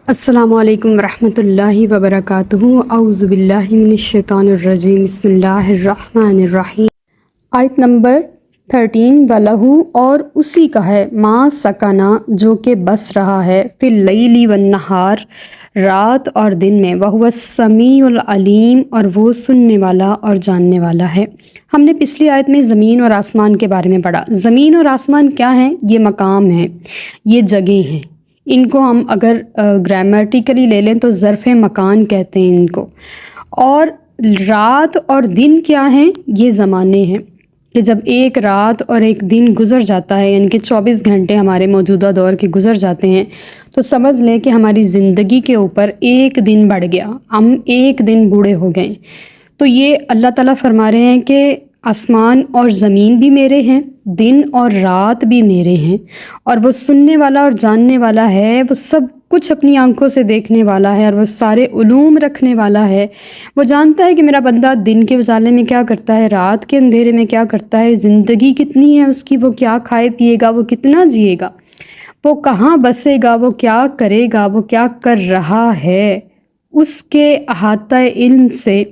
السلام علیکم ورحمۃ اللہ وبرکاتہ۔ اعوذ باللہ من الشیطان الرجیم، بسم اللہ الرحمن الرحیم۔ آیت نمبر 13، وَلَهُ اور اسی کا ہے، ما سکنا جو کہ بس رہا ہے، فی اللیل والنہار رات اور دن میں، وَهُوَ السمیع العلیم اور وہ سننے والا اور جاننے والا ہے۔ ہم نے پچھلی آیت میں زمین اور آسمان کے بارے میں پڑھا۔ زمین اور آسمان کیا ہیں؟ یہ مقام ہیں، یہ جگہیں ہیں۔ ان کو ہم اگر گرامیٹیکلی لے لیں تو ظرف مکان کہتے ہیں ان کو۔ اور رات اور دن کیا ہیں؟ یہ زمانے ہیں کہ جب ایک رات اور ایک دن گزر جاتا ہے، یعنی کہ 24 گھنٹے ہمارے موجودہ دور کے گزر جاتے ہیں، تو سمجھ لیں کہ ہماری زندگی کے اوپر ایک دن بڑھ گیا، ہم ایک دن بوڑھے ہو گئے۔ تو یہ اللہ تعالیٰ فرما رہے ہیں کہ آسمان اور زمین بھی میرے ہیں، دن اور رات بھی میرے ہیں، اور وہ سننے والا اور جاننے والا ہے، وہ سب کچھ اپنی آنکھوں سے دیکھنے والا ہے، اور وہ سارے علوم رکھنے والا ہے۔ وہ جانتا ہے کہ میرا بندہ دن کے اجالے میں کیا کرتا ہے، رات کے اندھیرے میں کیا کرتا ہے، زندگی کتنی ہے اس کی، وہ کیا کھائے پیے گا، وہ کتنا جیے گا، وہ کہاں بسے گا، وہ کیا کرے گا، وہ کیا کر رہا ہے۔ اس کے احاطہ علم سے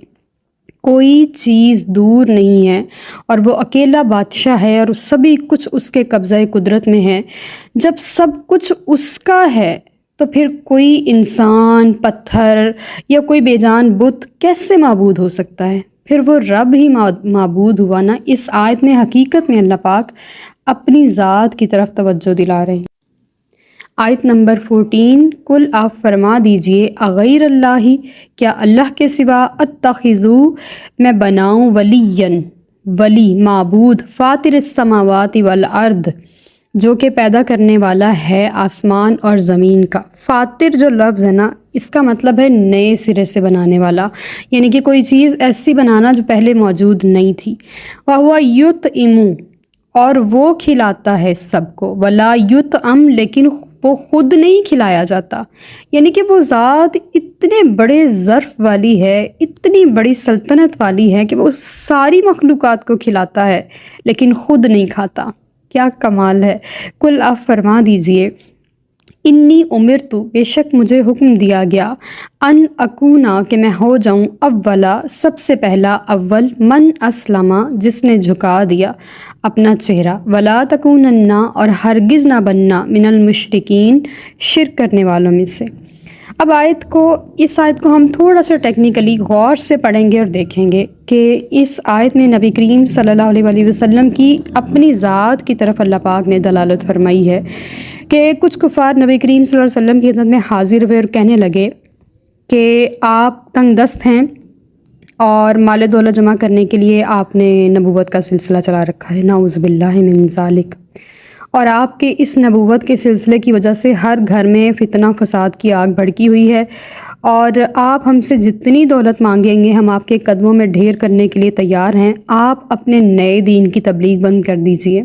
کوئی چیز دور نہیں ہے، اور وہ اکیلا بادشاہ ہے، اور سبھی کچھ اس کے قبضہ قدرت میں ہے۔ جب سب کچھ اس کا ہے تو پھر کوئی انسان، پتھر یا کوئی بے جان بت کیسے معبود ہو سکتا ہے؟ پھر وہ رب ہی معبود ہوا نا۔ اس آیت میں حقیقت میں اللہ پاک اپنی ذات کی طرف توجہ دلا رہے ہیں۔ آیت نمبر 14، کل آپ فرما دیجئے، اغیر اللہ کیا اللہ کے سوا، اتخذو میں بناؤں، ولی معبود، فاطر السماوات والارض جو کہ پیدا کرنے والا ہے آسمان اور زمین کا۔ فاطر جو لفظ ہے نا، اس کا مطلب ہے نئے سرے سے بنانے والا، یعنی کہ کوئی چیز ایسی بنانا جو پہلے موجود نہیں تھی۔ وَهُوَ يُطْعِمُ اور وہ کھلاتا ہے سب کو، وَلَا يُطْعَمُ لیکن وہ خود نہیں کھلایا جاتا، یعنی کہ وہ ذات اتنے بڑے ظرف والی ہے، اتنی بڑی سلطنت والی ہے کہ وہ ساری مخلوقات کو کھلاتا ہے لیکن خود نہیں کھاتا۔ کیا کمال ہے! کل آپ فرما دیجئے، انی امرتو بے شک مجھے حکم دیا گیا، ان اکونا کہ میں ہو جاؤں، اولا سب سے پہلا، اول من اسلم جس نے جھکا دیا اپنا چہرہ، ولا تکونن اور ہرگز نہ بننا، من المشرکین شرک کرنے والوں میں سے۔ اب اس آیت کو ہم تھوڑا سا ٹیکنیکلی غور سے پڑھیں گے اور دیکھیں گے کہ اس آیت میں نبی کریم صلی اللہ علیہ وآلہ وسلم کی اپنی ذات کی طرف اللہ پاک نے دلالت فرمائی ہے کہ کچھ کفار نبی کریم صلی اللہ علیہ وسلم کی خدمت میں حاضر ہوئے اور کہنے لگے کہ آپ تنگ دست ہیں اور مال دولت جمع کرنے کے لیے آپ نے نبوت کا سلسلہ چلا رکھا ہے، نعوذ باللہ من ذالک، اور آپ کے اس نبوت کے سلسلے کی وجہ سے ہر گھر میں فتنہ فساد کی آگ بھڑکی ہوئی ہے، اور آپ ہم سے جتنی دولت مانگیں گے ہم آپ کے قدموں میں ڈھیر کرنے کے لیے تیار ہیں، آپ اپنے نئے دین کی تبلیغ بند کر دیجئے،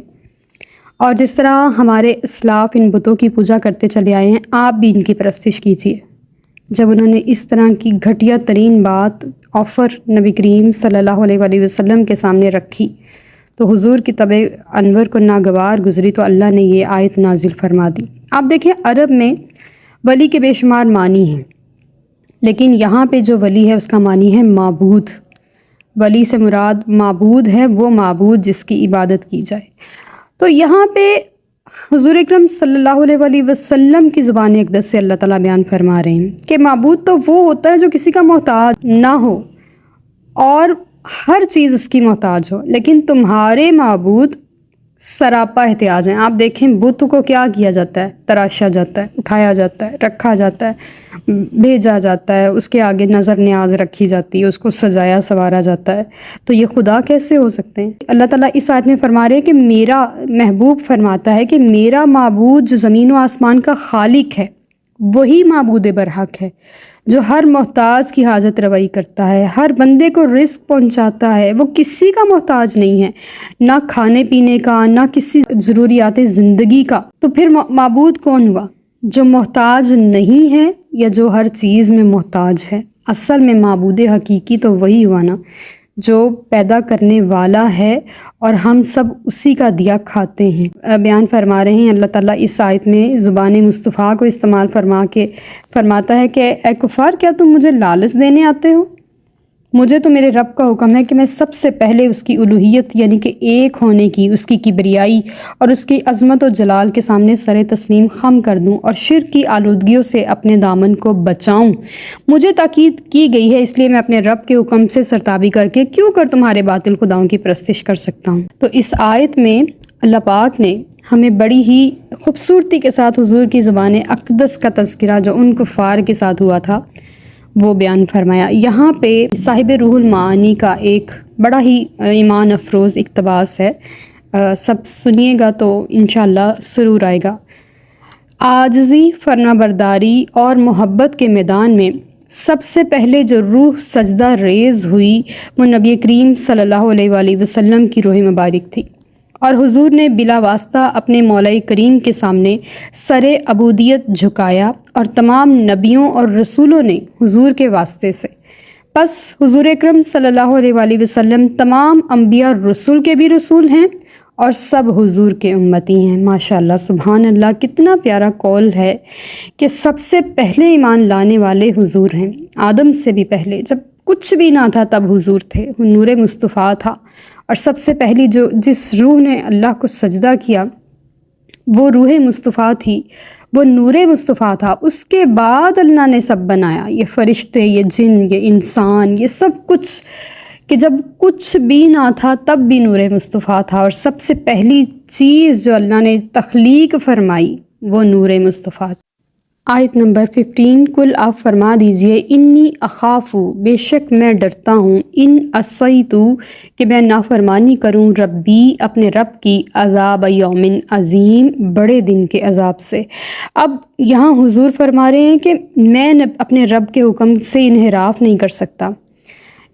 اور جس طرح ہمارے اسلاف ان بتوں کی پوجا کرتے چلے آئے ہیں آپ بھی ان کی پرستش کیجئے۔ جب انہوں نے اس طرح کی گھٹیا ترین بات آفر نبی کریم صلی اللہ علیہ وآلہ وسلم کے سامنے رکھی تو حضور کی طبع انور کو ناگوار گزری، تو اللہ نے یہ آیت نازل فرما دی۔ آپ دیکھیں عرب میں ولی کے بے شمار معنی ہیں، لیکن یہاں پہ جو ولی ہے اس کا معنی ہے معبود۔ ولی سے مراد معبود ہے، وہ معبود جس کی عبادت کی جائے۔ تو یہاں پہ حضور اکرم صلی اللہ علیہ وآلہ وسلم کی زبان اقدس سے اللہ تعالیٰ بیان فرما رہے ہیں کہ معبود تو وہ ہوتا ہے جو کسی کا محتاج نہ ہو اور ہر چیز اس کی محتاج ہو، لیکن تمہارے معبود سراپا احتیاج ہیں۔ آپ دیکھیں بت کو کیا کیا جاتا ہے، تراشا جاتا ہے، اٹھایا جاتا ہے، رکھا جاتا ہے، بھیجا جاتا ہے، اس کے آگے نظر نیاز رکھی جاتی ہے، اس کو سجایا سنوارا جاتا ہے، تو یہ خدا کیسے ہو سکتے ہیں؟ اللہ تعالیٰ اس آیت میں فرما رہے ہیں کہ میرا محبوب فرماتا ہے کہ میرا معبود جو زمین و آسمان کا خالق ہے وہی معبود برحق ہے، جو ہر محتاج کی حاجت روائی کرتا ہے، ہر بندے کو رزق پہنچاتا ہے، وہ کسی کا محتاج نہیں ہے، نہ کھانے پینے کا، نہ کسی ضروریات زندگی کا۔ تو پھر معبود کون ہوا؟ جو محتاج نہیں ہے یا جو ہر چیز میں محتاج ہے؟ اصل میں معبود حقیقی تو وہی ہوا نا جو پیدا کرنے والا ہے اور ہم سب اسی کا دیا کھاتے ہیں۔ بیان فرما رہے ہیں اللہ تعالیٰ اس آیت میں زبان مصطفیٰ کو استعمال فرماتا ہے کہ اے کفار، کیا تم مجھے لالچ دینے آتے ہو؟ مجھے تو میرے رب کا حکم ہے کہ میں سب سے پہلے اس کی الوہیت یعنی کہ ایک ہونے کی، اس کی کبریائی اور اس کی عظمت و جلال کے سامنے سر تسلیم خم کر دوں اور شرک کی آلودگیوں سے اپنے دامن کو بچاؤں۔ مجھے تاکید کی گئی ہے، اس لیے میں اپنے رب کے حکم سے سرتابی کر کے کیوں کر تمہارے باطل خداؤں کی پرستش کر سکتا ہوں۔ تو اس آیت میں اللہ پاک نے ہمیں بڑی ہی خوبصورتی کے ساتھ حضور کی زبان اقدس کا تذکرہ جو ان کفار کے ساتھ ہوا تھا وہ بیان فرمایا۔ یہاں پہ صاحب روح المعانی کا ایک بڑا ہی ایمان افروز اقتباس ہے، سب سنیے گا تو انشاءاللہ سرور آئے گا۔ عاجزی، فرما برداری اور محبت کے میدان میں سب سے پہلے جو روح سجدہ ریز ہوئی وہ نبی کریم صلی اللہ علیہ وآلہ وسلم کی روح مبارک تھی، اور حضور نے بلا واسطہ اپنے مولا کریم کے سامنے سر عبودیت جھکایا، اور تمام نبیوں اور رسولوں نے حضور کے واسطے سے۔ پس حضور اکرم صلی اللہ علیہ وآلہ وسلم تمام انبیاء اور رسول کے بھی رسول ہیں اور سب حضور کے امتی ہیں۔ ماشاءاللہ، سبحان اللہ، کتنا پیارا قول ہے کہ سب سے پہلے ایمان لانے والے حضور ہیں۔ آدم سے بھی پہلے، جب کچھ بھی نہ تھا تب حضور تھے، وہ نور مصطفیٰ تھا، اور سب سے پہلی جس روح نے اللہ کو سجدہ کیا وہ روح مصطفیٰ تھی، وہ نور مصطفیٰ تھا۔ اس کے بعد اللہ نے سب بنایا، یہ فرشتے، یہ جن، یہ انسان، یہ سب کچھ، کہ جب کچھ بھی نہ تھا تب بھی نور مصطفیٰ تھا، اور سب سے پہلی چیز جو اللہ نے تخلیق فرمائی وہ نور مصطفیٰ تھی۔ آیت نمبر 15، کل آپ فرما دیجئے انی اخافو، بے شک میں ڈرتا ہوں، ان عصیتو، کہ میں نافرمانی کروں، ربی، اپنے رب کی، عذاب یوم عظیم، بڑے دن کے عذاب سے۔ اب یہاں حضور فرما رہے ہیں کہ میں اپنے رب کے حکم سے انحراف نہیں کر سکتا،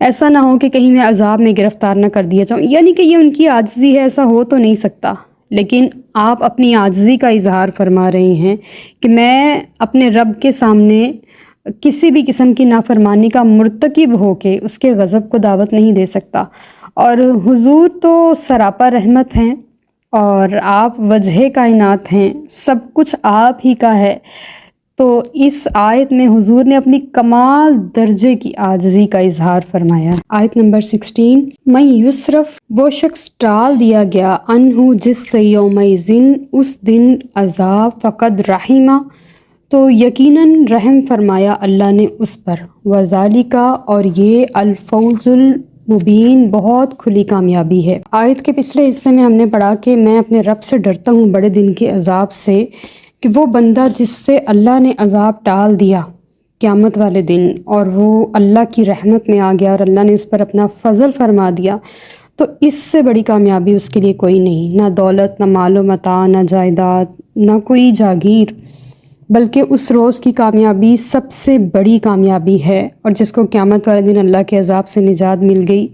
ایسا نہ ہو کہ کہیں میں عذاب میں گرفتار نہ کر دیا جاؤں، یعنی کہ یہ ان کی عاجزی ہے، ایسا ہو تو نہیں سکتا، لیکن آپ اپنی عاجزی کا اظہار فرما رہے ہیں کہ میں اپنے رب کے سامنے کسی بھی قسم کی نافرمانی کا مرتکب ہو کے اس کے غضب کو دعوت نہیں دے سکتا۔ اور حضور تو سراپا رحمت ہیں اور آپ وجہ کائنات ہیں، سب کچھ آپ ہی کا ہے، تو اس آیت میں حضور نے اپنی کمال درجے کی عاجزی کا اظہار فرمایا۔ آیت نمبر 16، من یصرف، وہ شخص ٹال دیا گیا، عنہ، جس سے، یومئذ، اس دن، عذاب، فقد رحمہ، تو یقیناً رحم فرمایا اللہ نے اس پر، وذالک، اور یہ الفوز المبین، بہت کھلی کامیابی ہے۔ آیت کے پچھلے حصے میں ہم نے پڑھا کہ میں اپنے رب سے ڈرتا ہوں بڑے دن کے عذاب سے، کہ وہ بندہ جس سے اللہ نے عذاب ٹال دیا قیامت والے دن اور وہ اللہ کی رحمت میں آ گیا اور اللہ نے اس پر اپنا فضل فرما دیا، تو اس سے بڑی کامیابی اس کے لیے کوئی نہیں، نہ دولت، نہ مال و متاع، نہ جائیداد، نہ کوئی جاگیر، بلکہ اس روز کی کامیابی سب سے بڑی کامیابی ہے، اور جس کو قیامت والے دن اللہ کے عذاب سے نجات مل گئی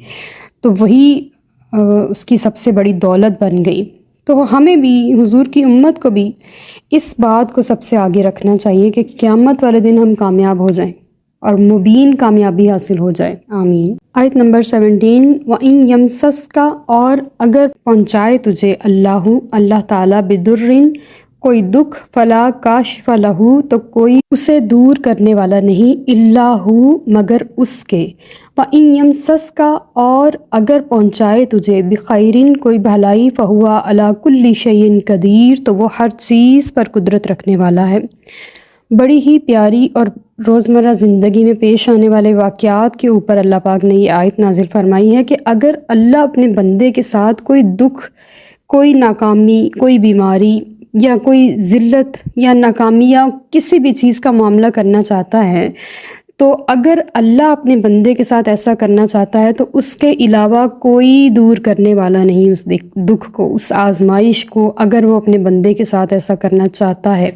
تو وہی اس کی سب سے بڑی دولت بن گئی۔ تو ہمیں بھی، حضور کی امت کو بھی، اس بات کو سب سے آگے رکھنا چاہیے کہ قیامت والے دن ہم کامیاب ہو جائیں اور مبین کامیابی حاصل ہو جائے، آمین۔ آیت نمبر 17، وَإِن يَمْسَسْكَ، اور اگر پہنچائے تجھے، اللہ تعالیٰ، بِدُرٍ، کوئی دکھ، فلا کاشف لہ، تو کوئی اسے دور کرنے والا نہیں، الا ہو، مگر اس کے، وَإِن يَمْسَسْكَ، اور اگر پہنچائے تجھے، بخیر، کوئی بھلائی، فہو علی کل شیء قدیر، تو وہ ہر چیز پر قدرت رکھنے والا ہے۔ بڑی ہی پیاری اور روزمرہ زندگی میں پیش آنے والے واقعات کے اوپر اللہ پاک نے یہ آیت نازل فرمائی ہے کہ اگر اللہ اپنے بندے کے ساتھ کوئی دکھ، کوئی ناکامی، کوئی بیماری یا کوئی ذلت یا ناکامی یا کسی بھی چیز کا معاملہ کرنا چاہتا ہے، تو اگر اللہ اپنے بندے کے ساتھ ایسا کرنا چاہتا ہے تو اس کے علاوہ کوئی دور کرنے والا نہیں اس دکھ کو، اس آزمائش کو، اگر وہ اپنے بندے کے ساتھ ایسا کرنا چاہتا ہے،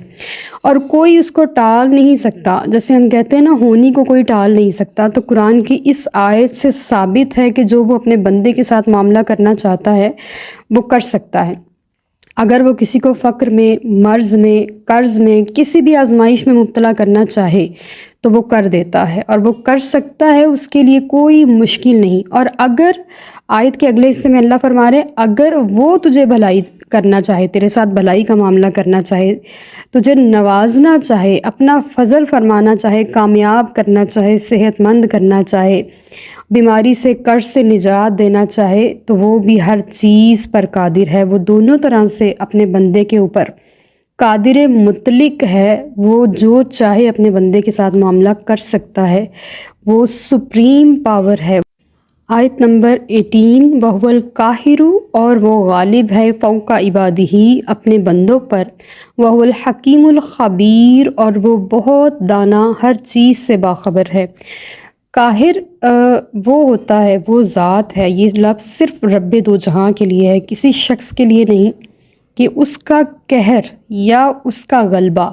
اور کوئی اس کو ٹال نہیں سکتا۔ جیسے ہم کہتے ہیں نا، ہونی کو کوئی ٹال نہیں سکتا، تو قرآن کی اس آیت سے ثابت ہے کہ جو وہ اپنے بندے کے ساتھ معاملہ کرنا چاہتا ہے وہ کر سکتا ہے۔ اگر وہ کسی کو فقر میں، مرض میں، قرض میں، کسی بھی آزمائش میں مبتلا کرنا چاہے تو وہ کر دیتا ہے، اور وہ کر سکتا ہے، اس کے لیے کوئی مشکل نہیں۔ اور اگر آیت کے اگلے حصے میں اللہ فرما رہے اگر وہ تجھے بھلائی کرنا چاہے، تیرے ساتھ بھلائی کا معاملہ کرنا چاہے، تجھے نوازنا چاہے، اپنا فضل فرمانا چاہے، کامیاب کرنا چاہے، صحت مند کرنا چاہے، بیماری سے، قرض سے نجات دینا چاہے، تو وہ بھی ہر چیز پر قادر ہے۔ وہ دونوں طرح سے اپنے بندے کے اوپر قادر مطلق ہے، وہ جو چاہے اپنے بندے کے ساتھ معاملہ کر سکتا ہے، وہ سپریم پاور ہے۔ آیت نمبر 18 وَهُوَ الْقَاهِرُ، اور وہ غالب ہے فوق عبادہ، اپنے بندوں پر، وَهُوَ الْحَكِيمُ الْخَبِيرُ، اور وہ بہت دانا، ہر چیز سے باخبر ہے۔ قاہر وہ ہوتا ہے، وہ ذات ہے، یہ لفظ صرف رب دو جہاں کے لیے ہے، کسی شخص کے لیے نہیں، کہ اس کا قہر یا اس کا غلبہ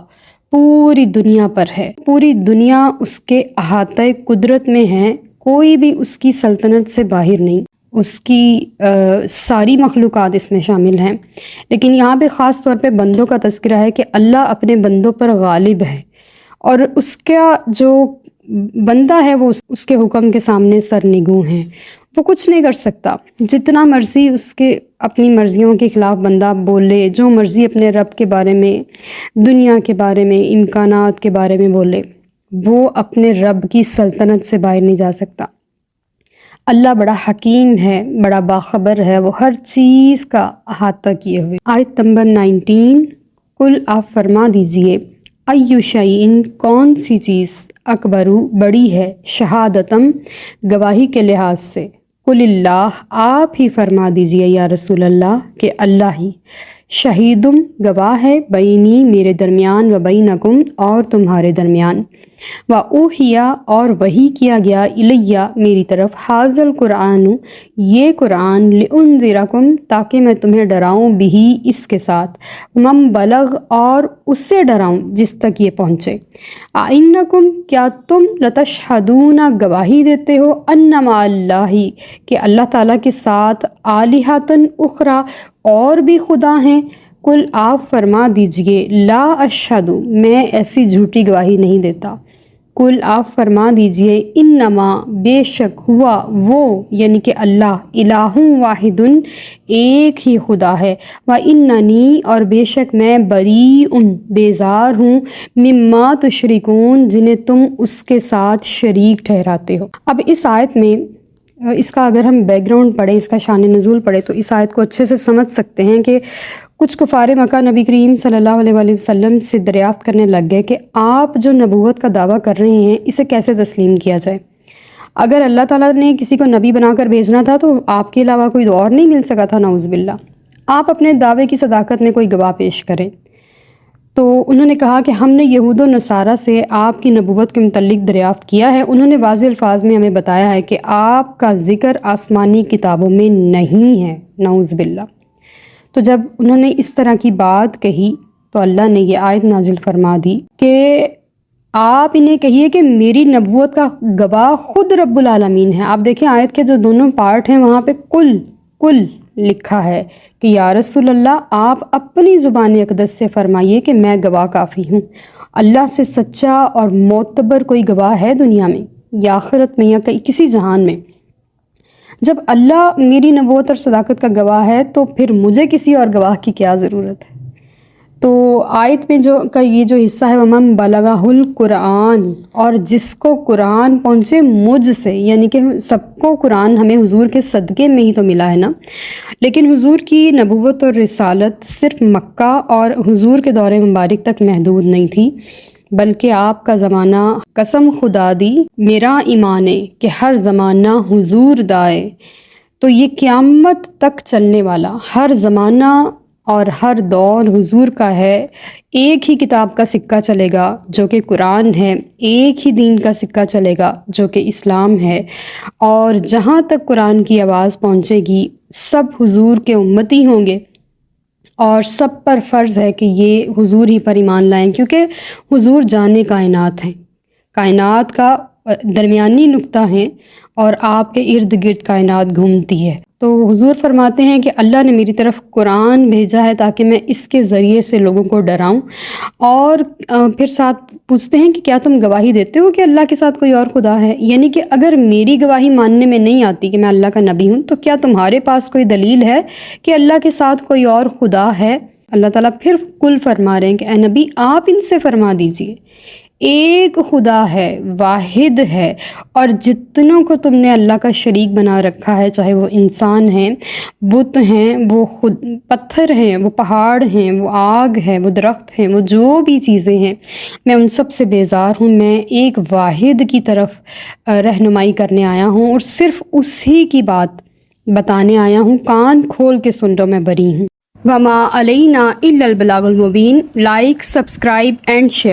پوری دنیا پر ہے، پوری دنیا اس کے احاطہ قدرت میں ہے، کوئی بھی اس کی سلطنت سے باہر نہیں، اس کی ساری مخلوقات اس میں شامل ہیں۔ لیکن یہاں پہ خاص طور پہ بندوں کا تذکرہ ہے کہ اللہ اپنے بندوں پر غالب ہے، اور اس کا جو بندہ ہے وہ اس کے حکم کے سامنے سرنگوں ہے، وہ کچھ نہیں کر سکتا، جتنا مرضی اس کے اپنی مرضیوں کے خلاف بندہ بولے، جو مرضی اپنے رب کے بارے میں، دنیا کے بارے میں، امکانات کے بارے میں بولے، وہ اپنے رب کی سلطنت سے باہر نہیں جا سکتا۔ اللہ بڑا حکیم ہے، بڑا باخبر ہے، وہ ہر چیز کا احاطہ کیے ہوئے۔ آیت نمبر 19 کل آپ فرما دیجئے ایو شیئن، کون سی چیز، اکبرو بڑی ہے، شہادتم گواہی کے لحاظ سے، قل اللہ آپ ہی فرما دیجئے یا رسول اللہ کہ اللہ ہی، شہیدم گواہ ہے، بینی میرے درمیان، و بینکم اور تمہارے درمیان، و اوحیا اور وحی کیا گیا، الیہ میری طرف، حاضل قرآن یہ قرآن، لانذرکم تاکہ میں تمہیں ڈراؤں، بھی اس کے ساتھ، من بلغ اور اس سے ڈراؤں جس تک یہ پہنچے، انکم کیا تم، لتشہدون گواہی دیتے ہو، ان مع اللہ کہ اللہ تعالیٰ کے ساتھ، آلہۃ اخری اور بھی خدا ہیں، کل آپ فرما دیجئے لا اشہد میں ایسی جھوٹی گواہی نہیں دیتا، کل آپ فرما دیجئے انما بے شک ہوا وہ یعنی کہ اللہ، الہ واحد ایک ہی خدا ہے، و اننی اور بے شک میں، بریء بیزار ہوں، مما تشرکون جنہیں تم اس کے ساتھ شریک ٹھہراتے ہو۔ اب اس آیت میں اس کا اگر ہم بیک گراؤنڈ پڑھیں، اس کا شان نزول پڑھیں، تو اس آیت کو اچھے سے سمجھ سکتے ہیں کہ کچھ کفار مکہ نبی کریم صلی اللہ علیہ وآلہ وسلم سے دریافت کرنے لگ گئے کہ آپ جو نبوت کا دعویٰ کر رہے ہیں اسے کیسے تسلیم کیا جائے۔ اگر اللہ تعالیٰ نے کسی کو نبی بنا کر بھیجنا تھا تو آپ کے علاوہ کوئی اور نہیں مل سکا تھا، نعوذ باللہ۔ آپ اپنے دعوے کی صداقت میں کوئی گواہ پیش کریں۔ تو انہوں نے کہا کہ ہم نے یہود و نصارہ سے آپ کی نبوت کے متعلق دریافت کیا ہے، انہوں نے واضح الفاظ میں ہمیں بتایا ہے کہ آپ کا ذکر آسمانی کتابوں میں نہیں ہے، نعوذ باللہ۔ تو جب انہوں نے اس طرح کی بات کہی تو اللہ نے یہ آیت نازل فرما دی کہ آپ انہیں کہیے کہ میری نبوت کا گواہ خود رب العالمین ہے۔ آپ دیکھیں آیت کے جو دونوں پارٹ ہیں وہاں پہ کل لکھا ہے کہ یا رسول اللہ آپ اپنی زبان اقدس سے فرمائیے کہ میں گواہ کافی ہوں۔ اللہ سے سچا اور معتبر کوئی گواہ ہے دنیا میں یا آخرت میں یا کسی جہان میں؟ جب اللہ میری نبوت اور صداقت کا گواہ ہے تو پھر مجھے کسی اور گواہ کی کیا ضرورت ہے؟ تو آیت میں یہ جو حصہ ہے وَمَن بَلَغَهُ الْقُرْآنُ، اور جس کو قرآن پہنچے مجھ سے، یعنی کہ سب کو قرآن ہمیں حضور کے صدقے میں ہی تو ملا ہے نا، لیکن حضور کی نبوت اور رسالت صرف مکہ اور حضور کے دور مبارک تک محدود نہیں تھی، بلکہ آپ کا زمانہ قسم خدا دی میرا ایمان ہے کہ ہر زمانہ حضور دائے، تو یہ قیامت تک چلنے والا ہر زمانہ اور ہر دور حضور کا ہے۔ ایک ہی کتاب کا سکہ چلے گا جو کہ قرآن ہے، ایک ہی دین کا سکہ چلے گا جو کہ اسلام ہے، اور جہاں تک قرآن کی آواز پہنچے گی سب حضور کے امتی ہوں گے، اور سب پر فرض ہے کہ یہ حضور ہی پر ایمان لائیں، کیونکہ حضور جان کائنات ہیں، کائنات کا درمیانی نقطہ ہیں، اور آپ کے ارد گرد کائنات گھومتی ہے۔ تو حضور فرماتے ہیں کہ اللہ نے میری طرف قرآن بھیجا ہے تاکہ میں اس کے ذریعے سے لوگوں کو ڈراؤں، اور پھر ساتھ پوچھتے ہیں کہ کیا تم گواہی دیتے ہو کہ اللہ کے ساتھ کوئی اور خدا ہے؟ یعنی کہ اگر میری گواہی ماننے میں نہیں آتی کہ میں اللہ کا نبی ہوں، تو کیا تمہارے پاس کوئی دلیل ہے کہ اللہ کے ساتھ کوئی اور خدا ہے؟ اللہ تعالیٰ پھر کل فرما رہے ہیں کہ اے نبی آپ ان سے فرما دیجئے ایک خدا ہے، واحد ہے، اور جتنوں کو تم نے اللہ کا شریک بنا رکھا ہے، چاہے وہ انسان ہیں، بت ہیں، وہ خود پتھر ہیں، وہ پہاڑ ہیں، وہ آگ ہے، وہ درخت ہیں، وہ جو بھی چیزیں ہیں، میں ان سب سے بیزار ہوں۔ میں ایک واحد کی طرف رہنمائی کرنے آیا ہوں اور صرف اسی کی بات بتانے آیا ہوں، کان کھول کے سن لو، میں بری ہوں۔ وما علینا الا البلاغ المبین۔ Like, subscribe and share.